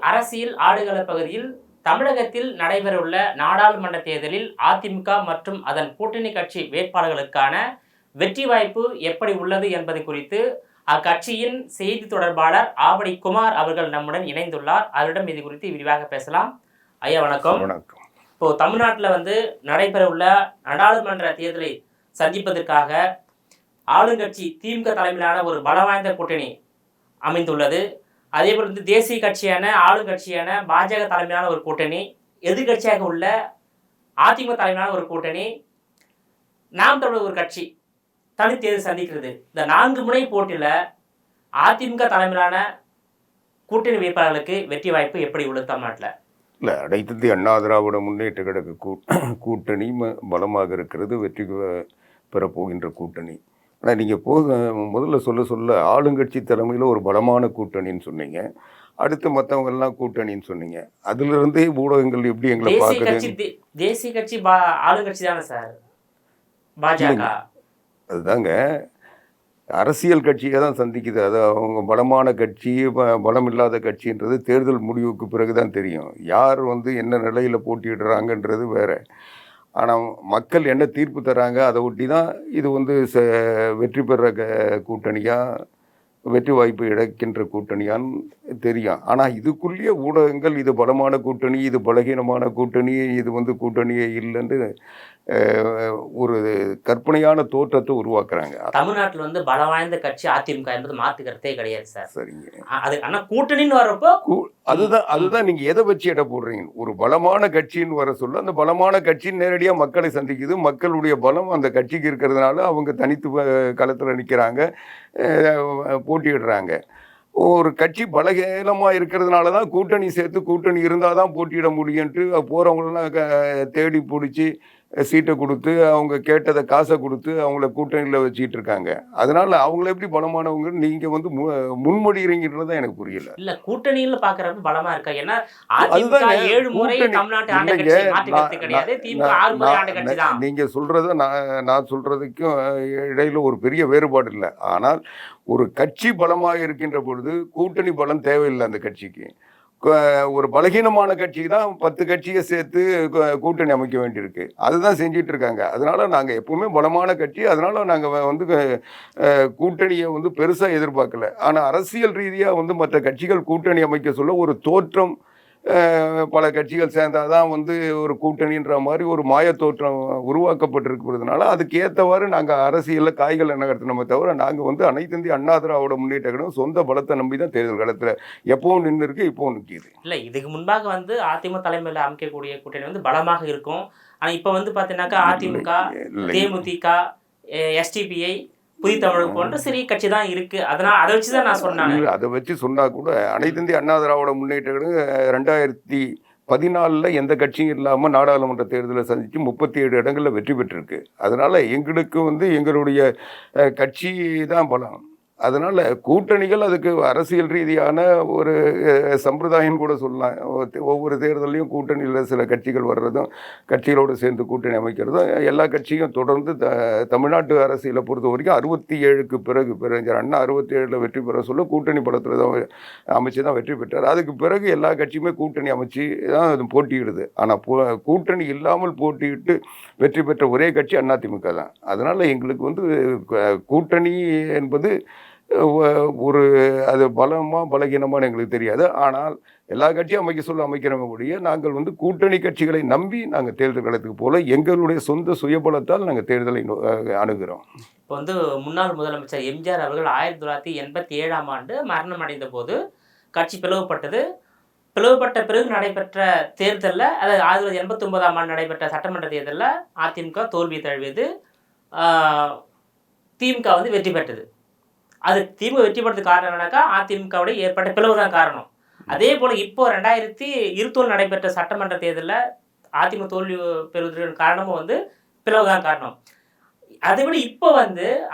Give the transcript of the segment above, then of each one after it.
அரசியல் ஆடுகள பகுதியில் தமிழகத்தில் நடைபெறவுள்ள நாடாளுமன்ற தேர்தலில் அதிமுக மற்றும் அதன் கூட்டணி கட்சி வேட்பாளர்களுக்கான வெற்றி வாய்ப்பு எப்படி உள்ளது என்பது குறித்து அக்கட்சியின் செய்தி தொடர்பாளர் ஆவடி குமார் அவர்கள் நம்முடன் இணைந்துள்ளார். அவரிடம் இது குறித்து விரிவாக பேசலாம். ஐயா வணக்கம். வணக்கம். இப்போ தமிழ்நாட்டில் நடைபெறவுள்ள நாடாளுமன்ற தேர்தலை சந்திப்பதற்காக ஆளுங்கட்சி திமுக தலைமையிலான ஒரு பலவாய்ந்த கூட்டணி அமைந்துள்ளது. அதேபோல் தேசிய கட்சியான ஆளுங்கட்சியான பாஜக தலைமையிலான ஒரு கூட்டணி, எதிர்கட்சியாக உள்ள அதிமுக தலைமையிலான ஒரு கூட்டணி, நாம் தமிழர் ஒரு கட்சி தனித்தேர்தல் சந்திக்கிறது. இந்த 4 முனை போட்டியில் அதிமுக தலைமையிலான கூட்டணி வேட்பாளர்களுக்கு வெற்றி வாய்ப்பு எப்படி உள்ளது தமிழ்நாட்டில்? இல்லை, அனைத்து அண்ணா திராவிட முன்னேற்ற கழக கூட்டணி பலமாக இருக்கிறது, வெற்றி பெறப்போகின்ற கூட்டணி. ஆனால் நீங்கள் முதல்ல சொல்ல ஆளுங்கட்சி தலைமையில் ஒரு பலமான கூட்டணின்னு சொன்னீங்க, அடுத்து மற்றவங்கெல்லாம் கூட்டணின்னு சொன்னீங்க. அதுலேருந்தே ஊடகங்கள் எப்படி எங்களை பார்க்குது? தேசிய கட்சி ஆளுங்கட்சி தானே சார் பாஜக? அதுதாங்க, அரசியல் கட்சியை தான் சந்திக்குது. அது அவங்க பலமான கட்சி பலம் இல்லாத கட்சின்றது தேர்தல் முடிவுக்கு பிறகு தான் தெரியும். யார் என்ன நிலையில் போட்டியிடுறாங்கன்றது வேறு. ஆனால் மக்கள் என்ன தீர்ப்பு தராங்க அதை ஒட்டி தான் இது வெற்றி பெற கூட்டணியாக, வெற்றி வாய்ப்பு இழக்கின்ற கூட்டணியான்னு தெரியும். ஆனால் இதுக்குள்ளேயே ஊடகங்கள் இது பலமான கூட்டணி, இது பலகீனமான கூட்டணி, இது கூட்டணியே இல்லைன்னு ஒரு கற்பனையான தோற்றத்தை உருவாக்குறாங்க. தமிழ்நாட்டில் பலம் வாய்ந்த கட்சி அதிமுக என்பது மாற்றுக்கிறதே கிடையாது சார். சரிங்க, அது ஆனால் கூட்டணின்னு வரப்போ அதுதான் நீங்கள் எதை வச்சு இட போடுறீங்க? ஒரு பலமான கட்சின்னு வர சொல்ல அந்த பலமான கட்சி நேரடியாக மக்களை சந்திக்குது. மக்களுடைய பலம் அந்த கட்சிக்கு இருக்கிறதுனால அவங்க தனித்து களத்தில் நிற்கிறாங்க, போட்டியிடுறாங்க. ஒரு கட்சி பலகீனமாக இருக்கிறதுனால தான் கூட்டணி சேர்த்து கூட்டணி இருந்தால் தான் போட்டியிட முடியும்ட்டு போகிறவங்களெல்லாம் தேடி பிடிச்சி சீட்டை கொடுத்து அவங்க கேட்டதை காசை கொடுத்து அவங்கள கூட்டணியில் வச்சுக்கிட்டு இருக்காங்க. அதனால அவங்கள எப்படி பலமானவங்க நீங்கள் முன்மொழிகிறீங்கன்றது தான் எனக்கு புரியல. இல்லை, கூட்டணியில் பார்க்குறப்ப பலமாக இருக்கா? ஏன்னா அதிமுக 7 முறை தமிழ்நாட்டு ஆண்ட கட்சி, மாற்றுக்கிறது கிடையாது. திமுக 6 முறை ஆண்ட கட்சி தான். நீங்கள் சொல்கிறத நான் சொல்கிறதுக்கும் இடையில ஒரு பெரிய வேறுபாடு இல்லை. ஆனால் ஒரு கட்சி பலமாக இருக்கின்ற பொழுது கூட்டணி பலம் தேவையில்லை. அந்த கட்சிக்கு ஒரு பலகீனமான கட்சி தான் 10 கட்சியை சேர்த்து கூட்டணி அமைக்க வேண்டியிருக்கு. அதுதான் செஞ்சிட்டு இருக்காங்க. அதனால நாங்கள் எப்பவுமே பலமான கட்சி, அதனால நாங்கள் கூட்டணியை பெருசாக எதிர்பார்க்கல. ஆனால் அரசியல் ரீதியாக மற்ற கட்சிகள் கூட்டணி அமைக்க சொல்ல ஒரு தோற்றம், பல கட்சிகள் சேர்ந்தாதான் ஒரு கூட்டணின்ற மாதிரி ஒரு மாய தோற்றம் உருவாக்கப்பட்டிருக்கிறதுனால அதுக்கு ஏற்றவாறு நாங்கள் அரசியலில் காய்கள் நகர்த்தினோமே தவிர நாங்கள் அனைத்து இந்திய அண்ணா திராவிட முன்னேற்ற கழகம் சொந்த பலத்தை நம்பி தான் தேர்தல் காலத்தில் எப்பவும் நின்று இருக்கு, இப்போவும் நிற்கிது. இல்லை, இதுக்கு முன்பாக அதிமுக தலைமையில் அமைக்கக்கூடிய கூட்டணி பலமாக இருக்கும். ஆனால் இப்போ பார்த்தீங்கன்னாக்கா அதிமுக, தேமுதிக, எஸ்டிபிஐ, புதிய தமிழ் போன்ற சிறிய கட்சி தான் இருக்கு. அதனால் அதை வச்சு தான் நான் சொன்னேன். அதை வச்சு சொன்னா கூட அனைத்து இந்திய அண்ணா திராவிட முன்னேற்ற கழகம் 2014 எந்த கட்சியும் இல்லாமல் நாடாளுமன்ற தேர்தலை சந்தித்து 37 இடங்களில் வெற்றி பெற்றிருக்கு. அதனால எங்களுக்கு எங்களுடைய கட்சி தான் பலம். அதனால் கூட்டணிகள் அதுக்கு அரசியல் ரீதியான ஒரு சம்பிரதாயம் கூட சொல்லலாம். ஒவ்வொரு தேர்தலையும் கூட்டணியில் சில கட்சிகள் வர்றதும் கட்சிகளோடு சேர்ந்து கூட்டணி அமைக்கிறதும் எல்லா கட்சியும் தொடர்ந்து தமிழ்நாட்டு அரசியலை பொறுத்த வரைக்கும் 67க்கு பிறகு அண்ணா 67 வெற்றி பெற சொல்ல கூட்டணி பலத்தில் தான் அமைச்சு தான் வெற்றி பெற்றார். அதுக்கு பிறகு எல்லா கட்சியுமே கூட்டணி அமைச்சு தான் அது போட்டியிடுது. ஆனால் கூட்டணி இல்லாமல் போட்டியிட்டு வெற்றி பெற்ற ஒரே கட்சி அதிமுக தான். அதனால் எங்களுக்கு கூட்டணி என்பது ஒரு அது பலமா பலகீனமான எங்களுக்கு தெரியாது. ஆனால் எல்லா கட்சியும் அமைக்கிறவங்களுடைய நாங்கள் கூட்டணி கட்சிகளை நம்பி நாங்கள் தேர்தல் களத்துக்கு போல எங்களுடைய சொந்த சுயபலத்தால் நாங்கள் தேர்தலை அணுகிறோம். இப்போ முன்னாள் முதலமைச்சர் எம்ஜிஆர் அவர்கள் 1987ஆம் ஆண்டு மரணம் அடைந்த போது கட்சி பிளவுபட்டது. பிளவுபட்ட பிறகு நடைபெற்ற தேர்தலில், அதாவது 1989ஆம் ஆண்டு நடைபெற்ற சட்டமன்ற தேர்தலில் அதிமுக தோல்வி தழுவியது, திமுக வெற்றி பெற்றது. அது திமுக வெற்றி பெறதுக்கு காரணம் என்னன்னாக்கா அதிமுகவுடைய ஏற்பட்ட பிளவு தான் காரணம். அதே போல் இப்போ 2020 நடைபெற்ற சட்டமன்ற தேர்தலில் அதிமுக தோல்வி பெறுவதற்கு காரணமும் பிளவு தான் காரணம். அதை விட இப்போ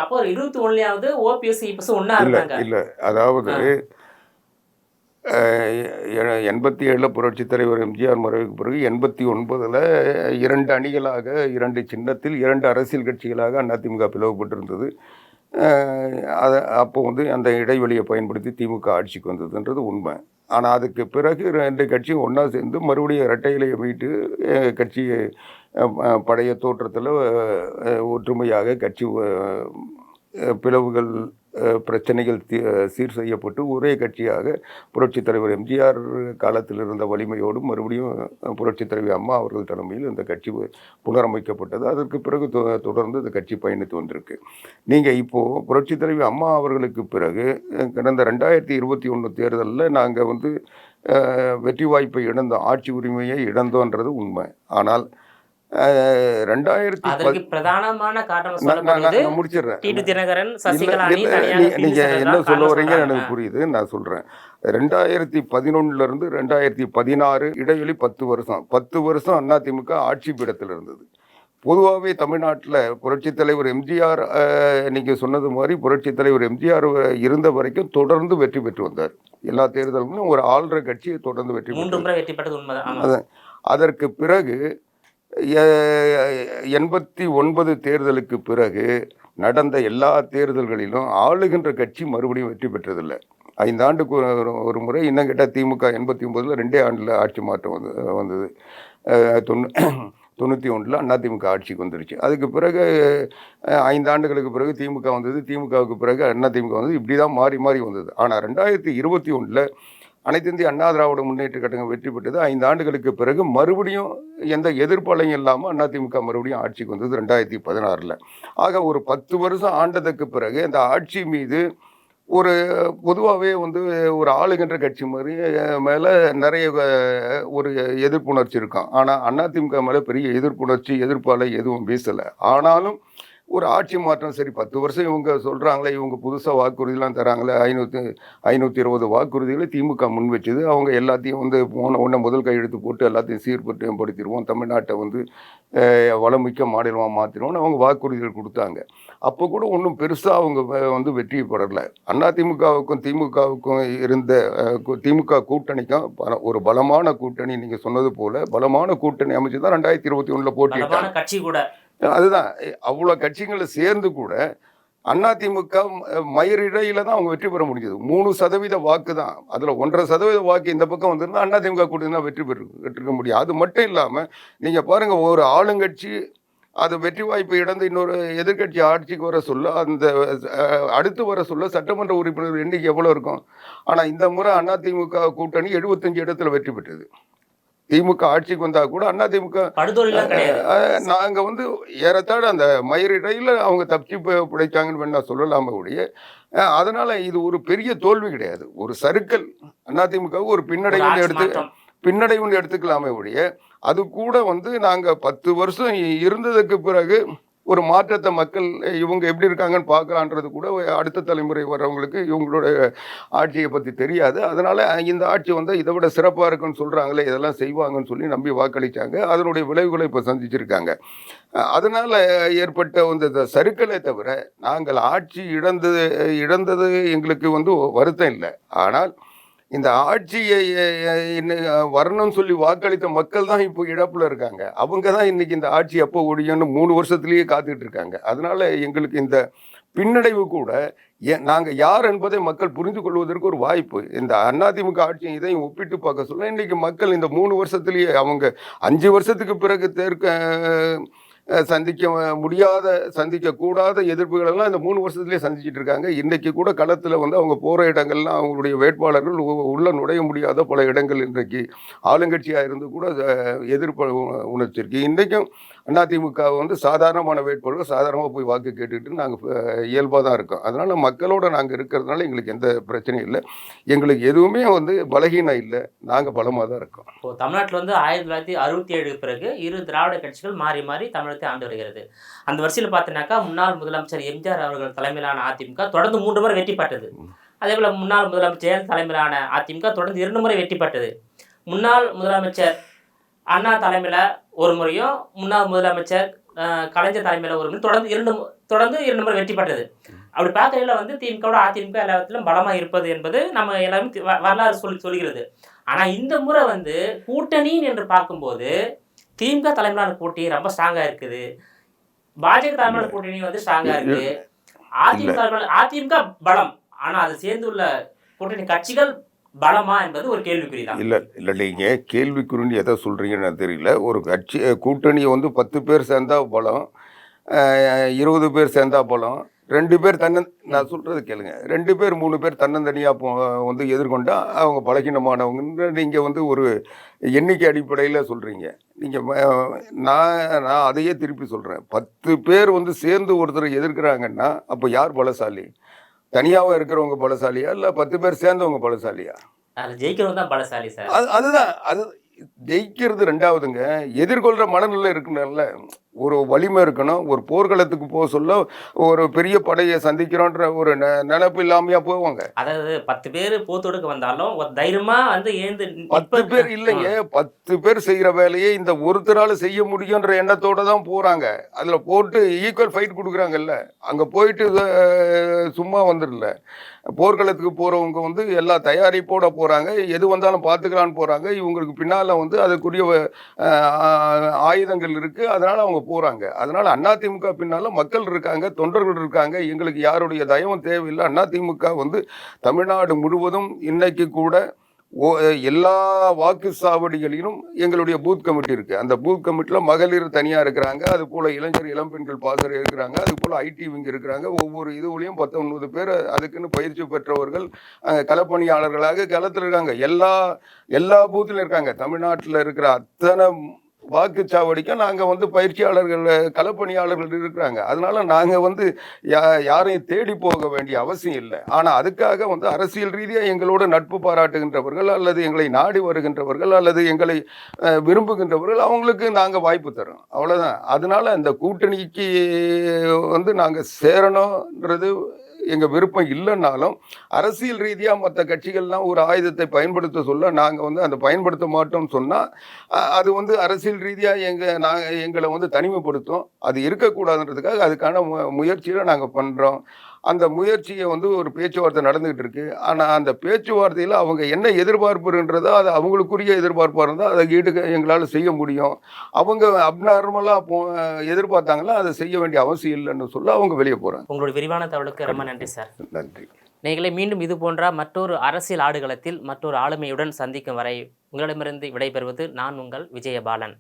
அப்போ 21 ஓபிஎஸ் இப்போ ஒன்றா இருந்தாங்க. இல்லை, அதாவது 87 புரட்சித் தலைவர் எம்ஜிஆர் மறைவுக்கு பிறகு 89 2 அணிகளாக, 2 சின்னத்தில் 2 அரசியல் கட்சிகளாக அதிமுக பிளவுபட்டிருந்தது. அதை அப்போ அந்த இடைவெளியை பயன்படுத்தி திமுக ஆட்சிக்கு வந்ததுன்றது உண்மை. ஆனால் அதுக்கு பிறகு 2 கட்சியும் ஒன்றா சேர்ந்து மறுபடியும் இரட்டை இலையை மீட்டு கட்சி பழைய தோற்றத்தில் ஒற்றுமையாக கட்சி பிளவுகள் பிரச்சனைகள் சீர் செய்யப்பட்டு ஒரே கட்சியாக புரட்சித் தலைவர் எம்ஜிஆர் காலத்தில் இருந்த வலிமையோடு மறுபடியும் புரட்சித் தலைவர் அம்மா அவர்கள் தலைமையில் இந்த கட்சி புனரமைக்கப்பட்டது. அதற்கு பிறகு தொடர்ந்து இந்த கட்சி பயணித்து வந்திருக்கு. நீங்கள் இப்போது புரட்சித் தலைவர் அம்மா அவர்களுக்கு பிறகு கடந்த 2021 தேர்தலில் நாங்கள் வந்து வெற்றி வாய்ப்பை இழந்தோம், ஆட்சி உரிமையை இழந்தோன்றது உண்மை. ஆனால் பிரதானமான நான் முடிச்சிடுறேன். நீங்க என்ன சொல்ல வரீங்க எனக்கு புரியுது, நான் சொல்றேன். 2011 2016 இடைவெளி 10 வருஷம். 10 வருஷம் அதிமுக ஆட்சி பீடத்தில் இருந்தது. பொதுவாகவே தமிழ்நாட்டில் புரட்சித் தலைவர் எம்ஜிஆர் நீங்கள் சொன்னது மாதிரி புரட்சித் தலைவர் எம்ஜிஆர் இருந்த வரைக்கும் தொடர்ந்து வெற்றி பெற்று வந்தார். எல்லா தேர்தல்களும் ஒரு ஆள்ற கட்சியை தொடர்ந்து வெற்றி பெற்று. அதற்கு பிறகு 89 தேர்தலுக்கு பிறகு நடந்த எல்லா தேர்தல்களிலும் ஆளுகின்ற கட்சி மறுபடியும் வெற்றி பெற்றதில்லை. 5 ஆண்டுக்கு ஒரு முறை. இன்னும் கேட்டால் திமுக 89 2 ஆண்டில் ஆட்சி மாற்றம் வந்தது. 91 அதிமுக ஆட்சிக்கு வந்துருச்சு. அதுக்கு பிறகு 5 ஆண்டுகளுக்கு பிறகு திமுக வந்தது. திமுகவுக்கு பிறகு அதிமுக வந்தது. இப்படி தான் மாறி மாறி வந்தது. ஆனால் 2021 அனைத்து இந்திய அண்ணா திராவிட முன்னேற்ற கழகம் வெற்றி பெற்றது. 5 ஆண்டுகளுக்கு பிறகு மறுபடியும் எந்த எதிர்ப்பாளையும் இல்லாமல் அதிமுக மறுபடியும் ஆட்சிக்கு வந்தது 2016. ஆக ஒரு 10 வருஷம் ஆண்டதுக்கு பிறகு அந்த ஆட்சி மீது ஒரு பொதுவாகவே வந்து ஒரு ஆளுகின்ற கட்சி மாதிரி மேலே நிறைய ஒரு எதிர்ப்புணர்ச்சி இருக்கும். ஆனால் அதிமுக மேலே பெரிய எதிர்ப்புணர்ச்சி எதிர்ப்பாலை எதுவும் வீசலை. ஆனாலும் ஒரு ஆட்சி மாற்றம், சரி 10 வருஷம் இவங்க சொல்கிறாங்களே, இவங்க புதுசாக வாக்குறுதிலாம் தராங்களே, 520 வாக்குறுதிகளை திமுக முன் வச்சது. அவங்க எல்லாத்தையும் வந்து ஒன்றை முதல் கையெழுத்து போட்டு எல்லாத்தையும் சீர்படுத்திடுவோம், தமிழ்நாட்டை வந்து வளமிக்க மாநிலமாக மாற்றிடுவோம்னு அவங்க வாக்குறுதிகள் கொடுத்தாங்க. அப்போ கூட ஒன்றும் பெருசாக அவங்க வந்து வெற்றி பெறலை. அதிமுகவுக்கும் திமுகவுக்கும் இருந்த திமுக கூட்டணிக்கும் ஒரு பலமான கூட்டணி, நீங்கள் சொன்னது போல் பலமான கூட்டணி அமைச்சு தான் 2021 போட்டிட்டாங்க கட்சி கூட. அதுதான், அவ்வளோ கட்சிகளை சேர்ந்து கூட அதிமுக மயிரிழையில தான் அவங்க வெற்றி பெற முடிஞ்சது. 3% வாக்கு தான். அதில் 1.5% வாக்கு இந்த பக்கம் வந்திருந்தா அதிமுக கூட்டணி தான் வெற்றி பெற்றிருக்க முடியும். அது மட்டும் இல்லாமல் நீங்கள் பாருங்கள், ஒரு ஆளுங்கட்சி அது வெற்றி வாய்ப்பு இழந்து இன்னொரு எதிர்கட்சி ஆட்சிக்கு வர சொல்ல, அந்த அடுத்து வர சொல்ல சட்டமன்ற உறுப்பினர் எண்ணிக்கை எவ்வளோ இருக்கும். ஆனால் இந்த முறை அதிமுக கூட்டணி 75 இடத்துல வெற்றி பெற்றது. திமுக ஆட்சிக்கு வந்தா கூட அதிமுக நாங்கள் வந்து ஏறத்தாழ அந்த மயிரிடையில் அவங்க தப்பிச்சு பிழைச்சாங்கன்னு வேணா சொல்லலாம ஒழிய, அதனால இது ஒரு பெரிய தோல்வி கிடையாது. ஒரு சறுக்கல் அதிமுக ஒரு பின்னடைவுன்னு எடுத்துக்கலாமே ஒழிய, அது கூட வந்து நாங்கள் 10 வருஷம் இருந்ததுக்கு பிறகு ஒரு மாற்றத்தை மக்கள் இவங்க எப்படி இருக்காங்கன்னு பார்க்கலான்றது கூட அடுத்த தலைமுறை வர்றவங்களுக்கு இவங்களோட ஆட்சியை பற்றி தெரியாது. அதனால் இந்த ஆட்சி வந்து இதை விட சிறப்பாக இருக்குன்னு சொல்கிறாங்களே, இதெல்லாம் செய்வாங்கன்னு சொல்லி நம்பி வாக்களித்தாங்க. அதனுடைய விளைவுகளை இப்போ சந்திச்சிருக்காங்க. அதனால் ஏற்பட்ட இந்த சறுக்கலை தவிர நாங்கள் ஆட்சி இழந்தது எங்களுக்கு வந்து வருத்தம் இல்லை. ஆனால் இந்த ஆட்சியை வரணும்னு சொல்லி வாக்களித்த மக்கள் தான் இப்போ இழப்பில் இருக்காங்க. அவங்க தான் இன்றைக்கி இந்த ஆட்சி எப்போ ஒழியும்னு 3 வருஷத்துலேயே காத்துக்கிட்டு இருக்காங்க. அதனால் எங்களுக்கு இந்த பின்னடைவு கூட நாங்கள் யார் என்பதை மக்கள் புரிந்து கொள்வதற்கு ஒரு வாய்ப்பு. இந்த அதிமுக ஆட்சியை இதையும் ஒப்பிட்டு பார்க்க சொல்ல, இன்றைக்கி மக்கள் இந்த 3 வருஷத்துலேயே அவங்க 5 வருஷத்துக்கு பிறகு சந்திக்கக்கூடாத எதிர்ப்புகளெல்லாம் இந்த 3 வருஷத்துலேயே சந்திச்சுட்டு இருக்காங்க. இன்றைக்கி கூட களத்தில் வந்து அவங்க போகிற இடங்கள்லாம் அவங்களுடைய வேட்பாளர்கள் உள்ள நுழைய முடியாத பல இடங்கள் இன்றைக்கு ஆளுங்கட்சியாக இருந்து கூட எதிர்ப்பு உணர்ச்சிருக்கு. இன்றைக்கும் அதிமுக வந்து சாதாரணமான வேட்பாளர்கள் சாதாரணமாக போய் வாக்கு கேட்டுக்கிட்டு நாங்கள் இயல்பாக தான் இருக்கோம். அதனால் மக்களோட நாங்கள் இருக்கிறதுனால எங்களுக்கு எந்த பிரச்சனையும் இல்லை. எங்களுக்கு எதுவுமே வந்து பலகீனம் இல்லை, நாங்கள் பலமாக தான் இருக்கோம். இப்போ தமிழ்நாட்டில் வந்து 1967 பிறகு 2 திராவிட கட்சிகள் மாறி மாறி தமிழகத்தை ஆண்டு வருகிறது. அந்த வரிசையில் பார்த்தீங்கன்னாக்கா முன்னாள் முதலமைச்சர் எம்ஜிஆர் அவர்கள் தலைமையிலான அதிமுக தொடர்ந்து 3 முறை வெற்றி பெற்றது. அதே போல் முன்னாள் முதலமைச்சர் தலைமையிலான அதிமுக தொடர்ந்து 2 முறை வெற்றி பெற்றது. முன்னாள் முதலமைச்சர் அண்ணா தலைமையில் ஒரு முறையும் முன்னாள் முதலமைச்சர் கலைஞர் தலைமையில் ஒரு முறை தொடர்ந்து 2 முறை வெற்றி பெற்றது. அப்படி பார்க்கறதுல வந்து திமுக அதிமுக எல்லாத்திலும் பலமாக இருப்பது என்பது நம்ம எல்லாருமே வரலாறு சொல்கிறது. ஆனால் இந்த முறை வந்து கூட்டணி என்று பார்க்கும்போது திமுக தலைமையிலான கூட்டணி ரொம்ப ஸ்ட்ராங்காக இருக்குது, பாஜக தலைமையிலான கூட்டணி வந்து ஸ்ட்ராங்காக இருக்குது, அதிமுக பலம். ஆனால் அது சேர்ந்துள்ள கூட்டணி கட்சிகள் பலமா என்பது ஒரு கேள்விக்குறிதான். இல்லை நீங்கள் கேள்விக்குறின்னு எதை சொல்கிறீங்கன்னு எனக்கு தெரியல. ஒரு கட்சி கூட்டணியை வந்து 10 பேர் சேர்ந்தா பலம், 20 பேர் சேர்ந்தா பலம், 2 பேர் நான் சொல்கிறது கேளுங்க, 2 பேர் 3 பேர் தன்னந்தனியாக வந்து எதிர்கொண்டா அவங்க பலகீனமானவங்க. நீங்கள் வந்து ஒரு எண்ணிக்கை அடிப்படையில் சொல்கிறீங்க. நீங்கள் நான் அதையே திருப்பி சொல்கிறேன். 10 பேர் வந்து சேர்ந்து ஒருத்தரை எதிர்க்கிறாங்கன்னா அப்போ யார் பலசாலி? தனியாக இருக்கிறவங்க பலசாலியா இல்லை 10 பேர் சேர்ந்தவங்க பலசாலியா? அதில் ஜெயிக்கிறவங்க தான் பலசாலி சார். அதுதான் அது ஜெயிக்கிறது ரெண்டாவதுங்க. எதிர்கொள்கிற மனநிலை இருக்கணும்ல, ஒரு வலிமை இருக்கணும். ஒரு போர்க்களத்துக்கு போக சொல்ல ஒரு பெரிய படையை சந்திக்கிறோன்ற ஒரு நினைப்பு இல்லாமையா போவாங்க. அதாவது 10 பேர் போத்தொடுக்க வந்தாலும் ஒரு தைரியமா வந்து எழுந்து 10 பேர் இல்லைங்க, 10 பேர் செய்கிற வேலையை இந்த ஒருத்தரால செய்ய முடியுன்ற எண்ணத்தோட தான் போறாங்க. அதுல போட்டு ஈக்குவல் ஃபைட் கொடுக்குறாங்கல்ல. அங்க போயிட்டு சும்மா வந்துடல. போர்க்களத்துக்கு போறவங்க வந்து எல்லா தயாரிப்போட போறாங்க. எது வந்தாலும் பார்த்துக்கலான்னு போறாங்க. இவங்களுக்கு பின்னால வந்து அதுக்குரிய ஆயுதங்கள் இருக்கு. அதனால அவங்க போறாங்க. அதனால அதிமுக பின்னால மக்கள் இருக்காங்க, தொண்டர்கள் இருக்காங்க. எங்களுக்கு யாருடைய தயவும் தேவையில்லை. அதிமுக வந்து தமிழ்நாடு முழுவதும் இன்னைக்கு கூட எல்லா வாக்குச்சாவடிகளிலும் எங்களுடைய பூத் கமிட்டி இருக்கு. அந்த பூத் கமிட்டியில் மகளிர் தனியாக இருக்கிறாங்க. அது போல இளைஞர் இளம்பெண்கள் பாசறை இருக்கிறாங்க. அது போல ஐடி விங் இருக்கிறாங்க. ஒவ்வொரு இதுலையும் 19 பேர் அதுக்குன்னு பயிற்சி பெற்றவர்கள் களப்பணியாளர்களாக களத்தில் இருக்காங்க. எல்லா பூத்திலும் இருக்காங்க. தமிழ்நாட்டில் இருக்கிற அத்தனை வாக்குச்சாவடிக்கும் நாங்கள் வந்து பயிற்சியாளர்கள் களப்பணியாளர்கள் இருக்கிறாங்க. அதனால நாங்கள் வந்து யாரையும் தேடி போக வேண்டிய அவசியம் இல்லை. ஆனால் அதுக்காக வந்து அரசியல் ரீதியாக எங்களோட நட்பு பாராட்டுகின்றவர்கள் அல்லது எங்களை நாடி வருகின்றவர்கள் அல்லது எங்களை விரும்புகின்றவர்கள் அவங்களுக்கு நாங்கள் வாய்ப்பு தரோம், அவ்வளோதான். அதனால இந்த கூட்டணிக்கு வந்து நாங்கள் சேரணுன்றது எங்கள் விருப்பம் இல்லைன்னாலும் அரசியல் ரீதியாக மற்ற கட்சிகள்லாம் ஒரு ஆயுதத்தை பயன்படுத்த சொல்ல நாங்கள் வந்து அதை பயன்படுத்த மாட்டோம்னு சொன்னால் அது வந்து அரசியல் ரீதியாக எங்களை வந்து தனிமைப்படுத்தும். அது இருக்கக்கூடாதுன்றதுக்காக அதுக்கான முயற்சியில் நாங்கள் பண்ணுறோம். அந்த முயற்சியை வந்து ஒரு பேச்சுவார்த்தை நடந்துகிட்டு இருக்கு. ஆனால் அந்த பேச்சுவார்த்தையில் அவங்க என்ன எதிர்பார்ப்புன்றதோ அது அவங்களுக்குரிய எதிர்பார்ப்பாக இருந்தால் அதை எங்களால் செய்ய முடியும். அவங்க அப்நார்மலாக எதிர்பார்த்தாங்களா அதை செய்ய வேண்டிய அவசியம் இல்லைன்னு சொல்ல அவங்க வெளியே போகிறாங்க. உங்களுடைய விரிவான தகவலுக்கு ரொம்ப நன்றி சார். நன்றி. நீங்களே மீண்டும் இது போன்ற மற்றொரு அரசியல் ஆடுகளத்தில் மற்றொரு ஆளுமையுடன் சந்திக்கும் வரை உங்களிடமிருந்து விடைபெறுவது நான் உங்கள் விஜயபாலன்.